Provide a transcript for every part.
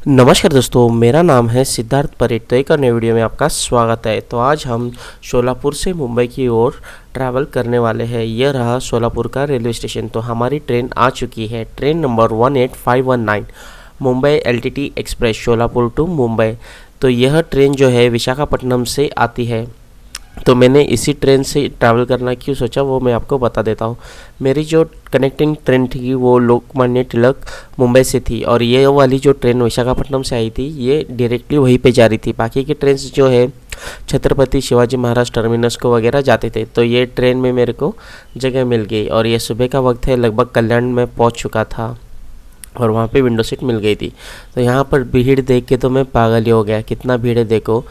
नमस्कार दोस्तों, मेरा नाम है सिद्धार्थ परेट। तो एक और नई वीडियो में आपका स्वागत है। तो आज हम शोलापुर से मुंबई की ओर ट्रैवल करने वाले हैं। यह रहा शोलापुर का रेलवे स्टेशन। तो हमारी ट्रेन आ चुकी है, train number 18519 Mumbai LTT express Sholapur to Mumbai. तो यह ट्रेन जो है विशाखापट्टनम से आती है। तो मैंने इसी ट्रेन से ट्रैवल करना क्यों सोचा वो मैं आपको बता देता हूँ। मेरी जो कनेक्टिंग ट्रेन थी वो लोकमान्य तिलक मुंबई से थी, और ये वाली जो ट्रेन विशाखापट्टनम से आई थी ये डायरेक्टली वहीं पे जा रही थी। बाकी की ट्रेन जो है छत्रपति शिवाजी महाराज टर्मिनस को वगैरह जाते थे। तो ये ट्रेन में मेरे को जगह मिल गई, और ये सुबह का वक्त है, लगभग कल्याण में पहुँच चुका था और वहाँ पे विंडो सीट मिल गई थी। तो यहाँ पर भीड़ देख के तो मैं पागल ही हो गया। कितना भीड़ है देखो,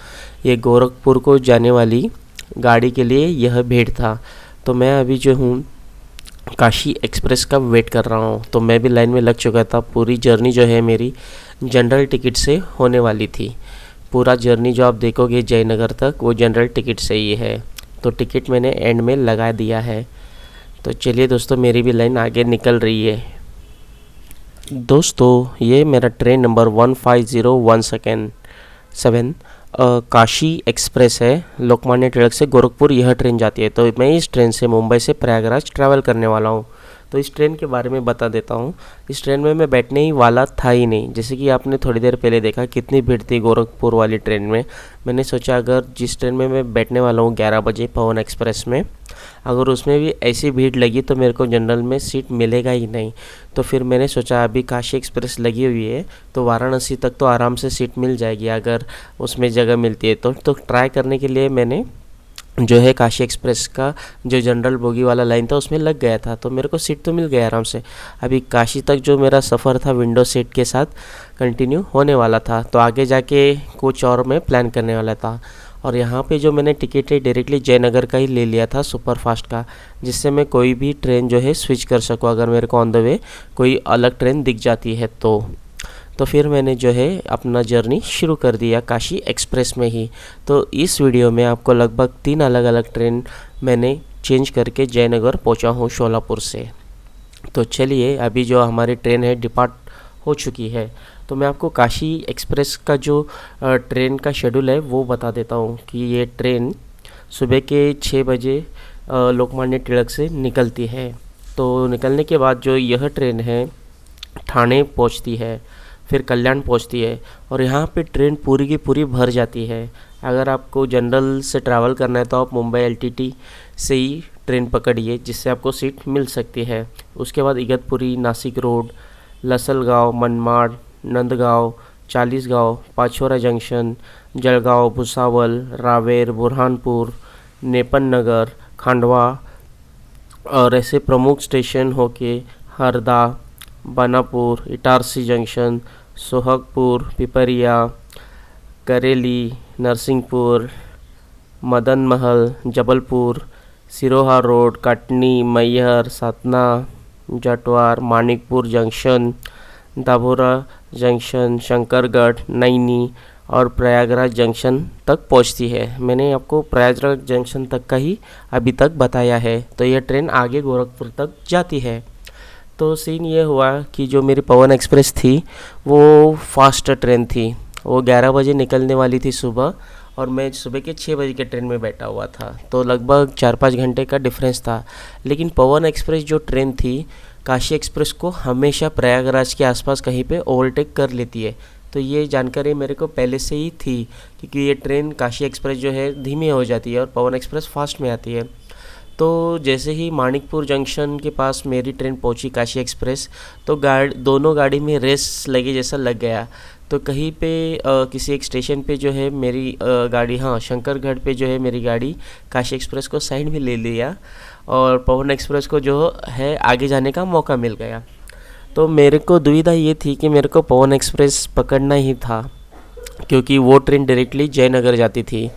ये गोरखपुर को जाने वाली गाड़ी के लिए यह भीड़ था। तो मैं अभी जो हूँ काशी एक्सप्रेस का वेट कर रहा हूँ। तो मैं भी लाइन में लग चुका था। पूरी जर्नी जो है मेरी जनरल टिकट से होने वाली थी। पूरा जर्नी जो आप देखोगे जयनगर तक वो जनरल टिकट से ही है। तो टिकट मैंने एंड में लगा दिया है। तो चलिए दोस्तों, मेरी भी लाइन आगे निकल रही है। दोस्तों, ये मेरा ट्रेन नंबर 15017 काशी एक्सप्रेस है। लोकमान्य तिलक से गोरखपुर यह ट्रेन जाती है। तो मैं इस ट्रेन से मुंबई से प्रयागराज ट्रैवल करने वाला हूँ। तो इस ट्रेन के बारे में बता देता हूँ। इस ट्रेन में मैं बैठने ही वाला था ही नहीं। जैसे कि आपने थोड़ी देर पहले देखा कितनी भीड़ थी गोरखपुर वाली ट्रेन में। मैंने सोचा अगर जिस ट्रेन में मैं बैठने वाला हूँ 11 बजे पवन एक्सप्रेस में, अगर उसमें भी ऐसी भीड़ लगी तो मेरे को जनरल में सीट मिलेगा ही नहीं। तो फिर मैंने सोचा अभी काशी एक्सप्रेस लगी हुई है तो वाराणसी तक तो आराम से सीट मिल जाएगी अगर उसमें जगह मिलती है। तो ट्राई करने के लिए मैंने जो है काशी एक्सप्रेस का जो जनरल बोगी वाला लाइन था उसमें लग गया था। तो मेरे को सीट तो मिल गया आराम से। अभी काशी तक जो मेरा सफ़र था विंडो सीट के साथ कंटिन्यू होने वाला था। तो आगे जाके कुछ और मैं प्लान करने वाला था। और यहाँ पे जो मैंने टिकट है डायरेक्टली जयनगर का ही ले लिया था, सुपर फास्ट का, जिससे मैं कोई भी ट्रेन जो है स्विच कर सकूँ अगर मेरे को ऑन द वे कोई अलग ट्रेन दिख जाती है तो फिर मैंने जो है अपना जर्नी शुरू कर दिया काशी एक्सप्रेस में ही। तो इस वीडियो में आपको लगभग 3 अलग अलग ट्रेन मैंने चेंज करके जयनगर पहुंचा हूं शोलापुर से। तो चलिए, अभी जो हमारी ट्रेन है डिपार्ट हो चुकी है। तो मैं आपको काशी एक्सप्रेस का जो ट्रेन का शेड्यूल है वो बता देता हूँ कि ये ट्रेन सुबह के 6 बजे लोकमान्य तिलक से निकलती है। तो निकलने के बाद जो यह ट्रेन है ठाणे पहुँचती है, फिर कल्याण पहुंचती है, और यहाँ पे ट्रेन पूरी की पूरी भर जाती है। अगर आपको जनरल से ट्रैवल करना है तो आप मुंबई एलटीटी से ही ट्रेन पकड़िए, जिससे आपको सीट मिल सकती है। उसके बाद Igatpuri, Nashik road, Lasalgaon, Manmad, Nandgaon, Chalisgaon, Pachora junction, Jalgaon, Bhusawal, Raver, Burhanpur, Nepanagar, Khandwa और ऐसे प्रमुख स्टेशन होके Harda, Banapura, Itarsi junction, Sohagpur, Pipariya, Kareli, Narsinghpur, Madan Mahal, Jabalpur, Sihora road, Katni, Maihar, Satna, Jaitwar, Manikpur junction, Dabhaura junction, Shankargarh, Naini और प्रयागराज जंक्शन तक पहुंचती है। मैंने आपको प्रयागराज जंक्शन तक का ही अभी तक बताया है। तो यह ट्रेन आगे गोरखपुर तक जाती है। तो सीन ये हुआ कि जो मेरी पवन एक्सप्रेस थी वो फास्ट ट्रेन थी। वो 11 बजे निकलने वाली थी सुबह, और मैं सुबह के 6 बजे के ट्रेन में बैठा हुआ था। तो लगभग 4-5 घंटे का डिफरेंस था। लेकिन पवन एक्सप्रेस जो ट्रेन थी काशी एक्सप्रेस को हमेशा प्रयागराज के आसपास कहीं पे ओवरटेक कर लेती है। तो ये जानकारी मेरे को पहले से ही थी, क्योंकि ये ट्रेन काशी एक्सप्रेस जो है धीमी हो जाती है और पवन एक्सप्रेस फास्ट में आती है। तो जैसे ही मानिकपुर जंक्शन के पास मेरी ट्रेन पहुंची काशी एक्सप्रेस, तो दोनों गाड़ी में रेस लगे जैसा लग गया। तो कहीं पे किसी एक स्टेशन पे जो है मेरी गाड़ी, हाँ शंकरगढ़ पे जो है मेरी गाड़ी काशी एक्सप्रेस को साइड में ले लिया, और पवन एक्सप्रेस को जो है आगे जाने का मौका मिल गया। तो मेरे को दुविधा ये थी कि मेरे को पवन एक्सप्रेस पकड़ना ही था, क्योंकि वो ट्रेन डायरेक्टली जयनगर जाती थी,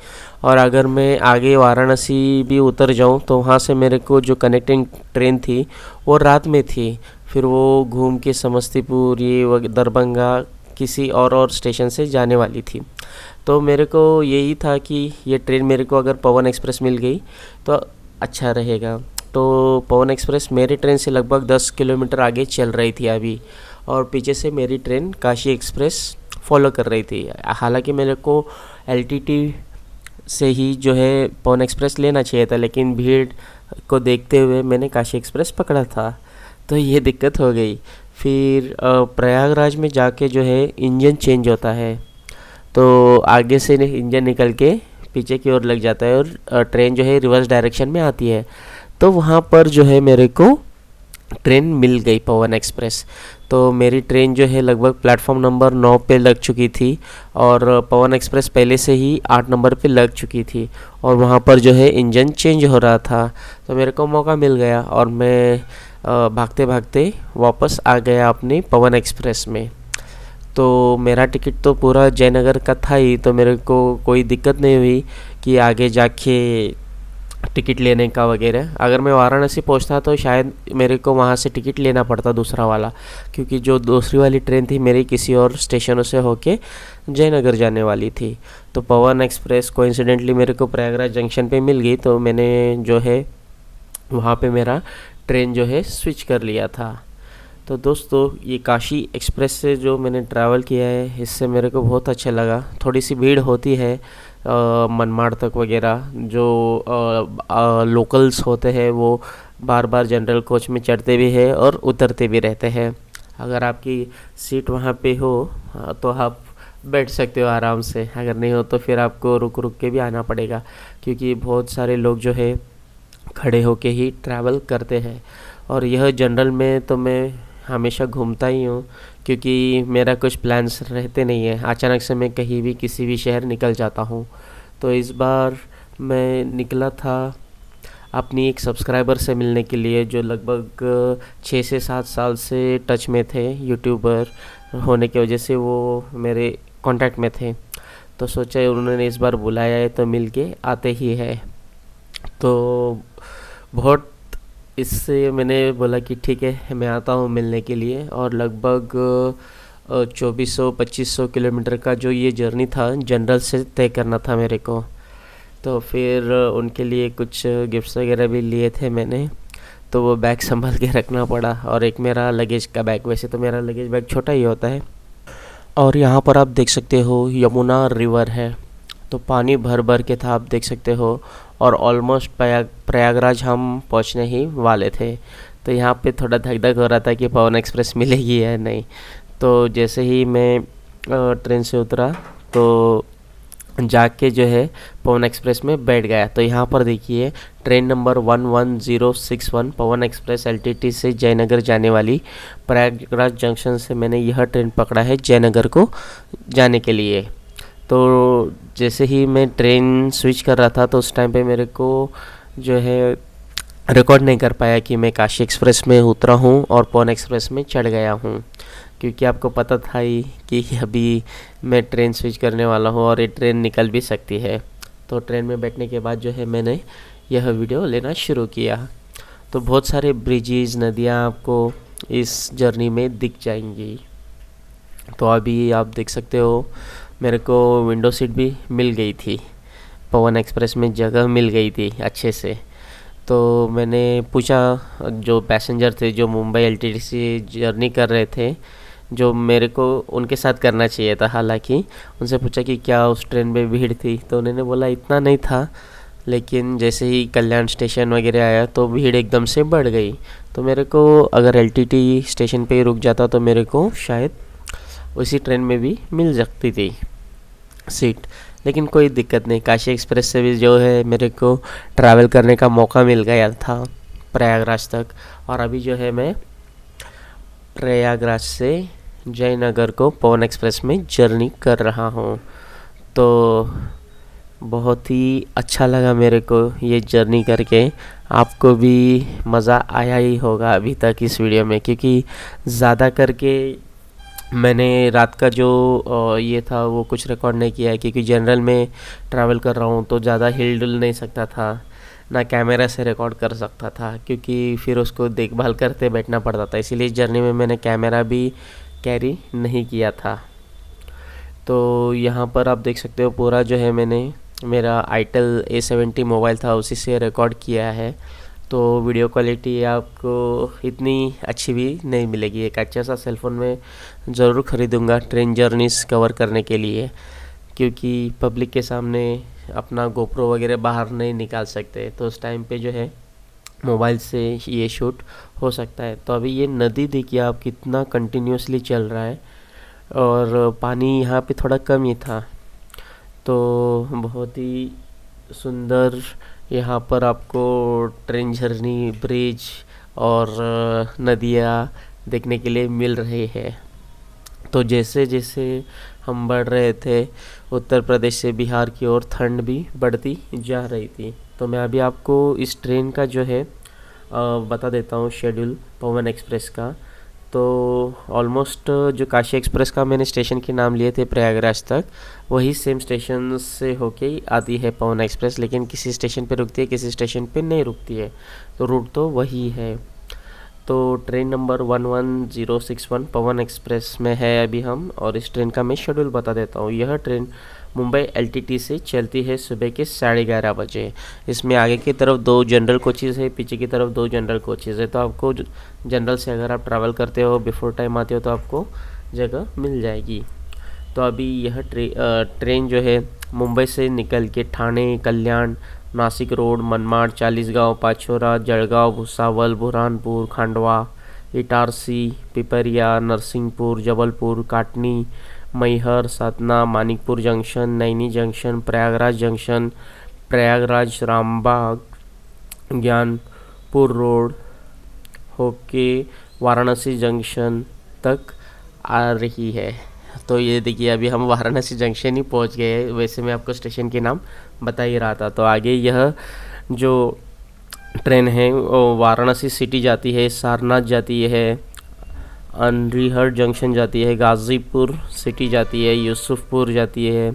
और अगर मैं आगे वाराणसी भी उतर जाऊं तो वहाँ से मेरे को जो कनेक्टिंग ट्रेन थी वो रात में थी। फिर वो घूम के समस्तीपुर, ये दरभंगा किसी और स्टेशन से जाने वाली थी। तो मेरे को यही था कि ये ट्रेन मेरे को अगर पवन एक्सप्रेस मिल गई तो अच्छा रहेगा। तो पवन एक्सप्रेस मेरी ट्रेन से लगभग 10 किलोमीटर आगे चल रही थी अभी, और पीछे से मेरी ट्रेन काशी एक्सप्रेस फॉलो कर रही थी। हालांकि मेरे को एलटीटी से ही जो है पवन एक्सप्रेस लेना चाहिए था, लेकिन भीड़ को देखते हुए मैंने काशी एक्सप्रेस पकड़ा था, तो ये दिक्कत हो गई। फिर प्रयागराज में जाके जो है इंजन चेंज होता है, तो आगे से इंजन निकल के पीछे की ओर लग जाता है और ट्रेन जो है रिवर्स डायरेक्शन में आती है। तो वहाँ पर जो है मेरे को ट्रेन मिल गई पवन एक्सप्रेस। तो मेरी ट्रेन जो है लगभग प्लेटफॉर्म नंबर 9 पे लग चुकी थी और पवन एक्सप्रेस पहले से ही 8 नंबर पे लग चुकी थी और वहाँ पर जो है इंजन चेंज हो रहा था। तो मेरे को मौका मिल गया और मैं भागते भागते वापस आ गया अपनी पवन एक्सप्रेस में। तो मेरा टिकट तो पूरा जयनगर का था ही, तो मेरे को कोई दिक्कत नहीं हुई कि आगे जाके टिकट लेने का वगैरह। अगर मैं वाराणसी पहुंचता तो शायद मेरे को वहां से टिकट लेना पड़ता दूसरा वाला, क्योंकि जो दूसरी वाली ट्रेन थी मेरी किसी और स्टेशनों से होके जयनगर जाने वाली थी। तो पवन एक्सप्रेस कोइंसिडेंटली मेरे को प्रयागराज जंक्शन पे मिल गई, तो मैंने जो है वहाँ पे मेरा ट्रेन जो है स्विच कर लिया था। तो दोस्तों, ये काशी एक्सप्रेस से जो मैंने ट्रैवल किया है इससे मेरे को बहुत अच्छा लगा। थोड़ी सी भीड़ होती है मनमाड़ तक वगैरह, जो लोकल्स होते हैं वो बार बार जनरल कोच में चढ़ते भी हैं और उतरते भी रहते हैं। अगर आपकी सीट वहाँ पे हो तो आप बैठ सकते हो आराम से, अगर नहीं हो तो फिर आपको रुक रुक के भी आना पड़ेगा, क्योंकि बहुत सारे लोग जो है खड़े होके ही ट्रैवल करते हैं। और यह जनरल में तो मैं हमेशा घूमता ही हूँ, क्योंकि मेरा कुछ प्लान्स रहते नहीं है, अचानक से मैं कहीं भी किसी भी शहर निकल जाता हूँ। तो इस बार मैं निकला था अपनी एक सब्सक्राइबर से मिलने के लिए, जो लगभग 6 से 7 साल से टच में थे। यूट्यूबर होने की वजह से वो मेरे कांटेक्ट में थे, तो सोचा उन्होंने इस बार बुलाया है तो मिल के आते ही है। तो बहुत इससे मैंने बोला कि ठीक है मैं आता हूँ मिलने के लिए। और लगभग 2400-2500 किलोमीटर का जो ये जर्नी था जनरल से तय करना था मेरे को। तो फिर उनके लिए कुछ गिफ्ट्स वगैरह भी लिए थे मैंने, तो वो बैग संभाल के रखना पड़ा। और एक मेरा लगेज का बैग, वैसे तो मेरा लगेज बैग छोटा ही होता है। और यहाँ पर आप देख सकते हो यमुना रिवर है, तो पानी भर भर के था, आप देख सकते हो। और ऑलमोस्ट प्रयागराज हम पहुँचने ही वाले थे, तो यहाँ पे थोड़ा धक धक हो रहा था कि पवन एक्सप्रेस मिलेगी या नहीं। तो जैसे ही मैं ट्रेन से उतरा तो जाके जो है पवन एक्सप्रेस में बैठ गया। तो यहाँ पर देखिए ट्रेन नंबर 11061 पवन एक्सप्रेस एलटीटी से जयनगर जाने वाली, प्रयागराज जंक्शन से मैंने यह ट्रेन पकड़ा है जयनगर को जाने के लिए। तो जैसे ही मैं ट्रेन स्विच कर रहा था तो उस टाइम पे मेरे को जो है रिकॉर्ड नहीं कर पाया कि मैं काशी एक्सप्रेस में उतरा हूँ और पवन एक्सप्रेस में चढ़ गया हूँ, क्योंकि आपको पता था ही कि अभी मैं ट्रेन स्विच करने वाला हूँ और ये ट्रेन निकल भी सकती है। तो ट्रेन में बैठने के बाद जो है मैंने यह वीडियो लेना शुरू किया। तो बहुत सारे ब्रिजेज़, नदियाँ आपको इस जर्नी में दिख जाएंगी। तो अभी आप देख सकते हो मेरे को विंडो सीट भी मिल गई थी, पवन एक्सप्रेस में जगह मिल गई थी अच्छे से। तो मैंने पूछा जो पैसेंजर थे जो मुंबई एलटीटी से जर्नी कर रहे थे, जो मेरे को उनके साथ करना चाहिए था, हालांकि उनसे पूछा कि क्या उस ट्रेन में भीड़ थी, तो उन्होंने बोला इतना नहीं था, लेकिन जैसे ही कल्याण स्टेशन वगैरह आया तो भीड़ एकदम से बढ़ गई। तो मेरे को अगर एलटीटी स्टेशन पे ही रुक जाता तो मेरे को शायद उसी ट्रेन में भी मिल सकती थी सीट, लेकिन कोई दिक्कत नहीं। काशी एक्सप्रेस से भी जो है मेरे को ट्रैवल करने का मौका मिल गया था प्रयागराज तक। और अभी जो है मैं प्रयागराज से जयनगर को पवन एक्सप्रेस में जर्नी कर रहा हूँ। तो बहुत ही अच्छा लगा मेरे को ये जर्नी करके। आपको भी मज़ा आया ही होगा अभी तक इस वीडियो में, क्योंकि ज़्यादा करके मैंने रात का जो ये था वो कुछ रिकॉर्ड नहीं किया है, क्योंकि जनरल में ट्रैवल कर रहा हूँ तो ज़्यादा हिल डुल नहीं सकता था, ना कैमरा से रिकॉर्ड कर सकता था, क्योंकि फिर उसको देखभाल करते बैठना पड़ता था। इसीलिए इस जर्नी में मैंने कैमरा भी कैरी नहीं किया था। तो यहाँ पर आप देख सकते हो पूरा जो है मैंने मेरा आईटेल A70 मोबाइल था उसी से रिकॉर्ड किया है। तो वीडियो क्वालिटी आपको इतनी अच्छी भी नहीं मिलेगी। एक अच्छा सा सेलफ़ोन में ज़रूर ख़रीदूँगा ट्रेन जर्नीज़ कवर करने के लिए, क्योंकि पब्लिक के सामने अपना गोप्रो वगैरह बाहर नहीं निकाल सकते, तो उस टाइम पे जो है मोबाइल से ये शूट हो सकता है। तो अभी ये नदी देखिए आप कितना कंटिन्यूसली चल रहा है, और पानी यहाँ पे थोड़ा कम ही था। तो बहुत ही सुंदर यहाँ पर आपको ट्रेन जर्नी, ब्रिज और नदियाँ देखने के लिए मिल रही है। तो जैसे जैसे हम बढ़ रहे थे उत्तर प्रदेश से बिहार की ओर, ठंड भी बढ़ती जा रही थी। तो मैं अभी आपको इस ट्रेन का जो है बता देता हूँ शेड्यूल पवन एक्सप्रेस का। तो ऑलमोस्ट जो काशी एक्सप्रेस का मैंने स्टेशन के नाम लिए थे प्रयागराज तक, वही सेम स्टेशन से होके ही आती है पवन एक्सप्रेस, लेकिन किसी स्टेशन पे रुकती है, किसी स्टेशन पे नहीं रुकती है, तो रूट तो वही है। तो ट्रेन नंबर 11061 पवन एक्सप्रेस में है अभी हम, और इस ट्रेन का मैं शेड्यूल बता देता हूँ। यह ट्रेन मुंबई एलटीटी से चलती है सुबह के 11:30 बजे। इसमें आगे की तरफ 2 जनरल कोचेज़ है, पीछे की तरफ 2 जनरल कोचेज़ है। तो आपको जनरल से अगर आप ट्रैवल करते हो, बिफोर टाइम आते हो, तो आपको जगह मिल जाएगी। तो अभी यह ट्रेन जो है मुंबई से निकल के ठाणे, कल्याण, नासिक रोड, मनमाड, चालीसगांव, पाचोरा, जळगांव, भुसावल, बुरहानपुर, खांडवा, इटारसी, पिपरिया, नरसिंहपुर, जबलपुर, काटनी, Maihar, Satna, Manikpur junction, Naini junction, Prayagraj junction, Prayagraj Rambagh, Gyanpur road होके वाराणसी जंक्शन तक आ रही है। तो ये देखिए अभी हम वाराणसी जंक्शन ही पहुंच गए हैं। वैसे मैं आपको स्टेशन के नाम बता ही रहा था। तो आगे यह जो ट्रेन है वो वाराणसी सिटी जाती है, सारनाथ जाती है, अनरिहर जंक्शन जाती है, गाज़ीपुर सिटी जाती है, यूसुफपुर जाती है,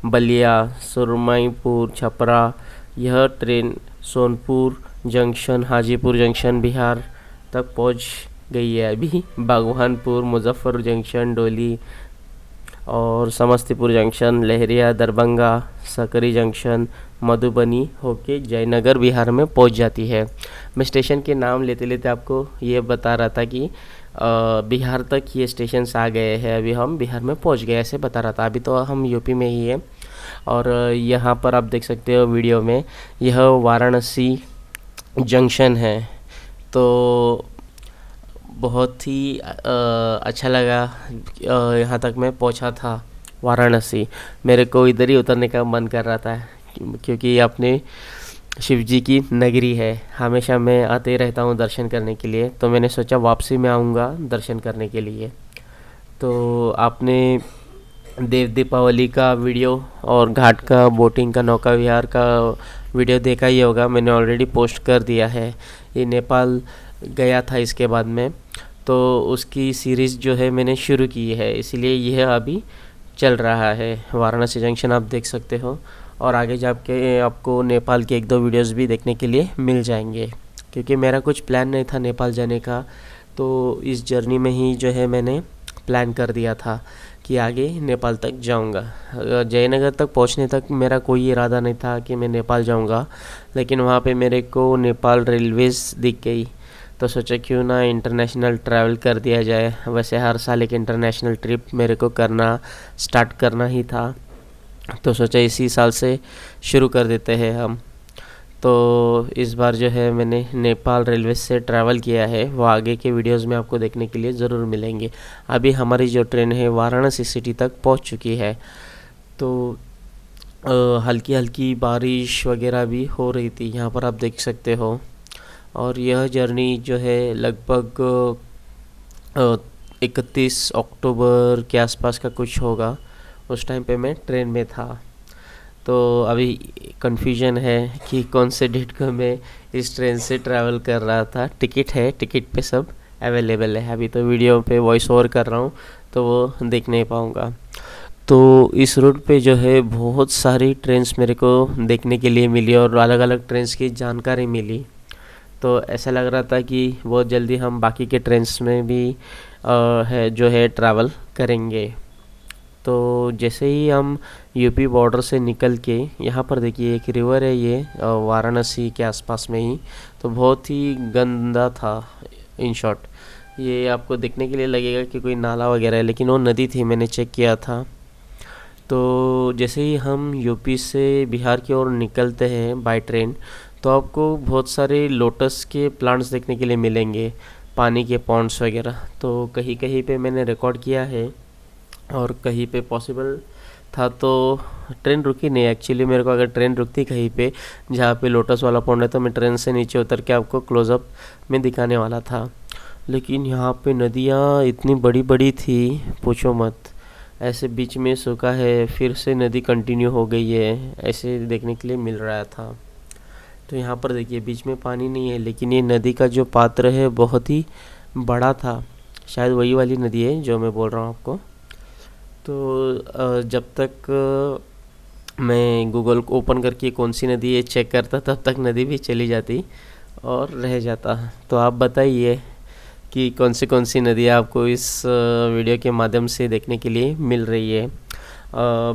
बलिया, सुरमईपुर, छपरा। यह train Sonpur junction, Hajipur junction Bihar तक पहुंच गई है अभी। बागवानपुर, मुजफ्फर जंक्शन, डोली और समस्तीपुर जंक्शन, लहरिया, दरभंगा, सकरी जंक्शन, मधुबनी होके जयनगर बिहार में पहुंच जाती है। मैं स्टेशन के नाम लेते लेते आपको ये बता रहा था कि बिहार तक ये स्टेशन आ गए हैं, अभी हम बिहार में पहुंच गए, ऐसे बता रहा था। अभी तो हम यूपी में ही है। और यहाँ पर आप देख सकते हो वीडियो में, यह वाराणसी जंक्शन है। तो बहुत ही अच्छा लगा, यहाँ तक मैं पहुँचा था वाराणसी। मेरे को इधर ही उतरने का मन कर रहा था, क्योंकि अपने शिव जी की नगरी है। हमेशा मैं आते रहता हूँ दर्शन करने के लिए, तो मैंने सोचा वापसी में आऊँगा दर्शन करने के लिए। तो आपने देव दीपावली का वीडियो और घाट का, बोटिंग का, नौका विहार का वीडियो देखा ही होगा, मैंने ऑलरेडी पोस्ट कर दिया है। ये नेपाल गया था इसके बाद में, तो उसकी सीरीज़ जो है मैंने शुरू की है, इसलिए यह अभी चल रहा है। वाराणसी जंक्शन आप देख सकते हो, और आगे जाके आपको नेपाल के 1-2 वीडियोस भी देखने के लिए मिल जाएंगे, क्योंकि मेरा कुछ प्लान नहीं था नेपाल जाने का। तो इस जर्नी में ही जो है मैंने प्लान कर दिया था कि आगे नेपाल तक जाऊंगा। जयनगर तक पहुंचने तक मेरा कोई इरादा नहीं था कि मैं नेपाल जाऊंगा, लेकिन वहाँ पे मेरे को नेपाल रेलवेज़ दिख गई, तो सोचा क्यों ना इंटरनेशनल ट्रैवल कर दिया जाए। वैसे हर साल एक इंटरनेशनल ट्रिप मेरे को स्टार्ट करना ही था, तो सोचा इसी साल से शुरू कर देते हैं हम। तो इस बार जो है मैंने नेपाल रेलवे से ट्रैवल किया है, वो आगे के वीडियोस में आपको देखने के लिए ज़रूर मिलेंगे। अभी हमारी जो ट्रेन है वाराणसी सिटी तक पहुंच चुकी है। तो हल्की हल्की बारिश वगैरह भी हो रही थी, यहाँ पर आप देख सकते हो। और यह जर्नी जो है लगभग 31 अक्टूबर के आसपास का कुछ होगा, उस टाइम पे मैं ट्रेन में था। तो अभी कन्फ्यूजन है कि कौन से डेट को मैं इस ट्रेन से ट्रैवल कर रहा था। टिकट है, टिकट पे सब अवेलेबल है। अभी तो वीडियो पे वॉइस ओवर कर रहा हूँ, तो वो देख नहीं पाऊँगा। तो इस रूट पे जो है बहुत सारी ट्रेन्स मेरे को देखने के लिए मिली, और अलग अलग ट्रेन्स की जानकारी मिली। तो ऐसा लग रहा था कि बहुत जल्दी हम बाकी के ट्रेन्स में भी जो है ट्रैवल करेंगे। तो जैसे ही हम यूपी बॉर्डर से निकल के यहाँ पर देखिए एक रिवर है, ये वाराणसी के आसपास में ही। तो बहुत ही गंदा था। इन शॉर्ट ये आपको देखने के लिए लगेगा कि कोई नाला वगैरह है, लेकिन वो नदी थी, मैंने चेक किया था। तो जैसे ही हम यूपी से बिहार की ओर निकलते हैं बाय ट्रेन, तो आपको बहुत सारे लोटस के प्लांट्स देखने के लिए मिलेंगे, पानी के पॉन्ड्स वगैरह। तो कहीं कहीं पे मैंने रिकॉर्ड किया है और कहीं पे पॉसिबल था तो ट्रेन रुकी नहीं। एक्चुअली मेरे को अगर ट्रेन रुकती कहीं पे जहाँ पे लोटस वाला पॉन्ड है तो मैं ट्रेन से नीचे उतर के आपको क्लोज़अप में दिखाने वाला था। लेकिन यहाँ पे नदियाँ इतनी बड़ी बड़ी थी, पूछो मत। ऐसे बीच में सूखा है, फिर से नदी कंटिन्यू हो गई है, ऐसे देखने के लिए मिल रहा था। तो यहाँ पर देखिए बीच में पानी नहीं है, लेकिन ये नदी का जो पात्र है बहुत ही बड़ा था। शायद वही वाली नदी है जो मैं बोल रहा हूँ आपको। तो जब तक मैं गूगल को ओपन करके कौन सी नदी है चेक करता, तब तक नदी भी चली जाती और रह जाता। तो आप बताइए कि कौन सी नदियाँ आपको इस वीडियो के माध्यम से देखने के लिए मिल रही है।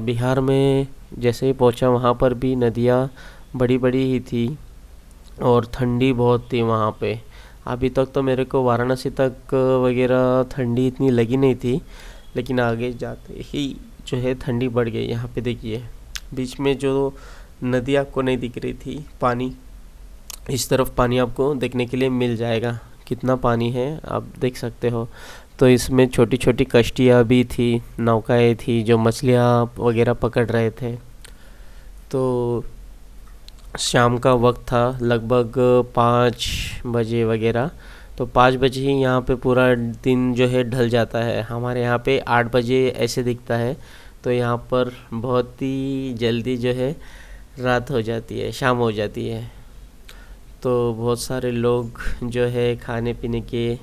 बिहार में जैसे ही पहुंचा वहाँ पर भी नदियाँ बड़ी बड़ी ही थी और ठंडी बहुत थी वहाँ पे। अभी तक तो मेरे को वाराणसी तक वगैरह ठंडी इतनी लगी नहीं थी, लेकिन आगे जाते ही जो है ठंडी बढ़ गई। यहाँ पे देखिए बीच में जो नदी आपको नहीं दिख रही थी, पानी, इस तरफ पानी आपको देखने के लिए मिल जाएगा। कितना पानी है आप देख सकते हो। तो इसमें छोटी छोटी कश्तियाँ भी थी, नौकाएँ थी जो मछलियाँ वगैरह पकड़ रहे थे। तो शाम का वक्त था, लगभग 5 बजे वगैरह। तो 5 बजे ही यहाँ पे पूरा दिन जो है ढल जाता है। हमारे यहाँ पे 8 बजे ऐसे दिखता है। तो यहाँ पर बहुत ही जल्दी जो है रात हो जाती है, शाम हो जाती है। तो बहुत सारे लोग जो है खाने पीने के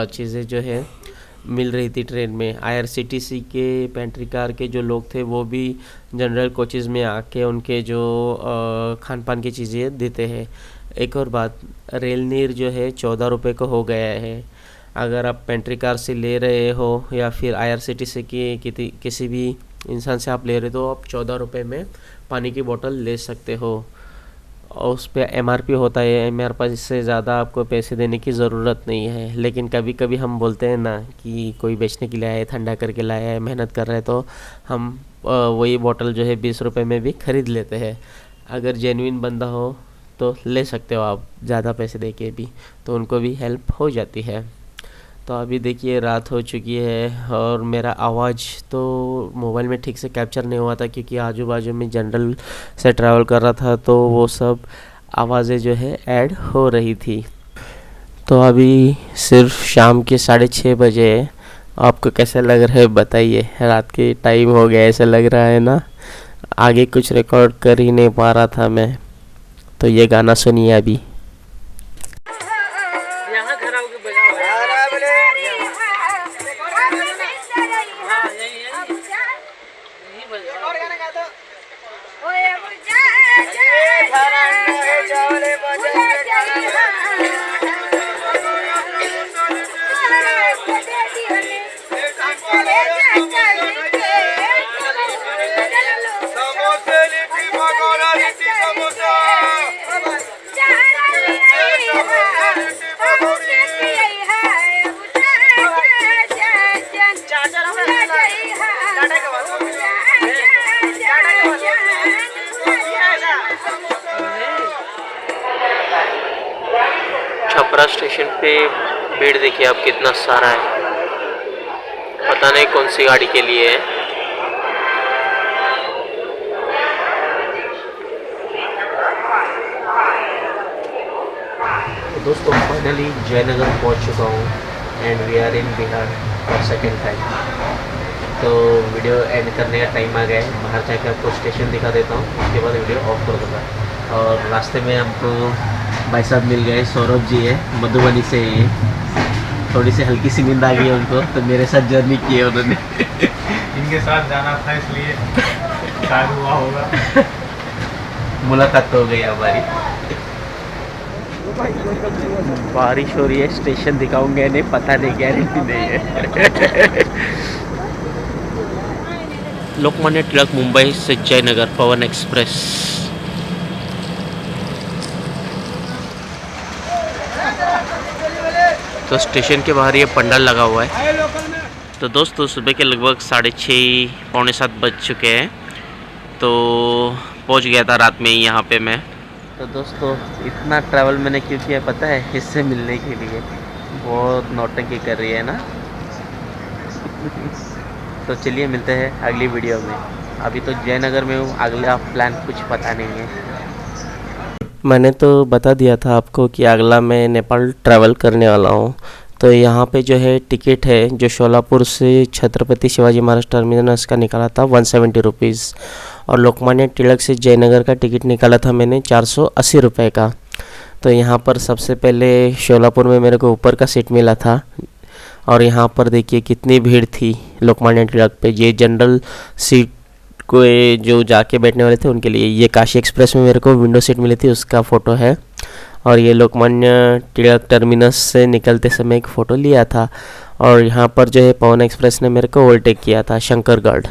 चीज़ें जो है मिल रही थी ट्रेन में। आईआरसीटीसी के पेंट्री कार के जो लोग थे वो भी जनरल कोचेज़ में आके उनके जो खान पान की चीज़ें देते हैं। एक और बात, रेल नीर जो है 14 रुपये का हो गया है। अगर आप पेंट्री कार से ले रहे हो या फिर आईआरसीटीसी की किसी भी इंसान से आप ले रहे हो तो आप 14 रुपये में पानी की बोतल ले सकते हो। और उस पर एमआरपी होता है, एमआरपी इससे ज़्यादा आपको पैसे देने की ज़रूरत नहीं है। लेकिन कभी कभी हम बोलते हैं ना कि कोई बेचने के लिए आया है, ठंडा करके लाया है, मेहनत कर रहे हैं, तो हम वही बोतल जो है 20 रुपये में भी ख़रीद लेते हैं। अगर जेन्युइन बंदा हो तो ले सकते हो आप ज़्यादा पैसे दे के भी, तो उनको भी हेल्प हो जाती है। तो अभी देखिए रात हो चुकी है और मेरा आवाज़ तो मोबाइल में ठीक से कैप्चर नहीं हुआ था, क्योंकि आजू बाजू में जनरल से ट्रैवल कर रहा था, तो वो सब आवाज़ें जो है ऐड हो रही थी। तो अभी सिर्फ शाम के 6:30 बजे है। आपको कैसा लग रहा है बताइए। रात के टाइम हो गया ऐसा लग रहा है ना। आगे कुछ रिकॉर्ड कर ही नहीं पा रहा था मैं। तो ये गाना सुनिए अभी। छपरा स्टेशन पे भीड़ देखिए आप कितना सारा है, पता नहीं कौन सी गाड़ी के लिए है। तो दोस्तों फाइनली जयनगर पहुंच चुका हूँ and we are in Bihar for second time. तो वीडियो एंड करने का टाइम आ गया है। बाहर जाकर आपको स्टेशन दिखा देता हूँ, उसके बाद वीडियो ऑफ कर दूँगा। और रास्ते में हमको भाई साहब मिल गए, सौरभ जी है, मधुबनी से ही। थोड़ी सी हल्की सी नींद आ गई है उनको, तो मेरे साथ जर्नी की है उन्होंने। इनके साथ जाना था इसलिए शायद हुआ होगा। मुलाकात तो हो गई हमारी। बारिश हो रही है, स्टेशन दिखाऊंगे नहीं, पता नहीं, गारंटी नहीं है। लोकमान्य तिलक मुंबई से जयनगर पवन एक्सप्रेस। तो स्टेशन के बाहर ये पंडाल लगा हुआ है। तो दोस्तों सुबह के लगभग 6:30 पौने 7 बज चुके हैं। तो पहुंच गया था रात में ही यहाँ पे मैं। तो दोस्तों इतना ट्रैवल मैंने क्यों किया पता है? इससे मिलने के लिए। बहुत नौटंकी कर रही है ना। तो चलिए मिलते हैं अगली वीडियो में। अभी तो जयनगर में हूँ, अगला प्लान कुछ पता नहीं है। मैंने तो बता दिया था आपको कि अगला मैं नेपाल ट्रैवल करने वाला हूँ। तो यहाँ पे जो है टिकट है जो शोलापुर से छत्रपति शिवाजी महाराज टर्मिनस का निकाला था 170 रुपीज़, और लोकमान्य तिलक से जयनगर का टिकट निकाला था मैंने 480 रुपये का। तो यहाँ पर सबसे पहले शोलापुर में मेरे को ऊपर का सीट मिला था, और यहाँ पर देखिए कितनी भीड़ थी लोकमान्य तिलक पे। ये जनरल सीट को जो जाके बैठने वाले थे उनके लिए। ये काशी एक्सप्रेस में मेरे को विंडो सीट मिली थी, उसका फ़ोटो है। और ये लोकमान्य तिलक टर्मिनस से निकलते समय एक फ़ोटो लिया था। और यहाँ पर जो है पवन एक्सप्रेस ने मेरे को ओवरटेक किया था शंकरगढ़।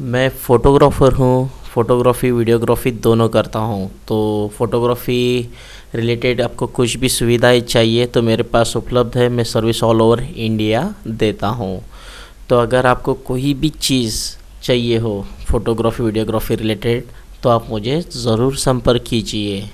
मैं फ़ोटोग्राफ़र हूँ, फ़ोटोग्राफ़ी वीडियोग्राफ़ी दोनों करता हूँ। तो फ़ोटोग्राफ़ी रिलेटेड आपको कुछ भी सुविधाएं चाहिए तो मेरे पास उपलब्ध है। मैं सर्विस ऑल ओवर इंडिया देता हूँ। तो अगर आपको कोई भी चीज़ चाहिए हो फ़ोटोग्राफ़ी वीडियोग्राफ़ी रिलेटेड तो आप मुझे ज़रूर संपर्क कीजिए।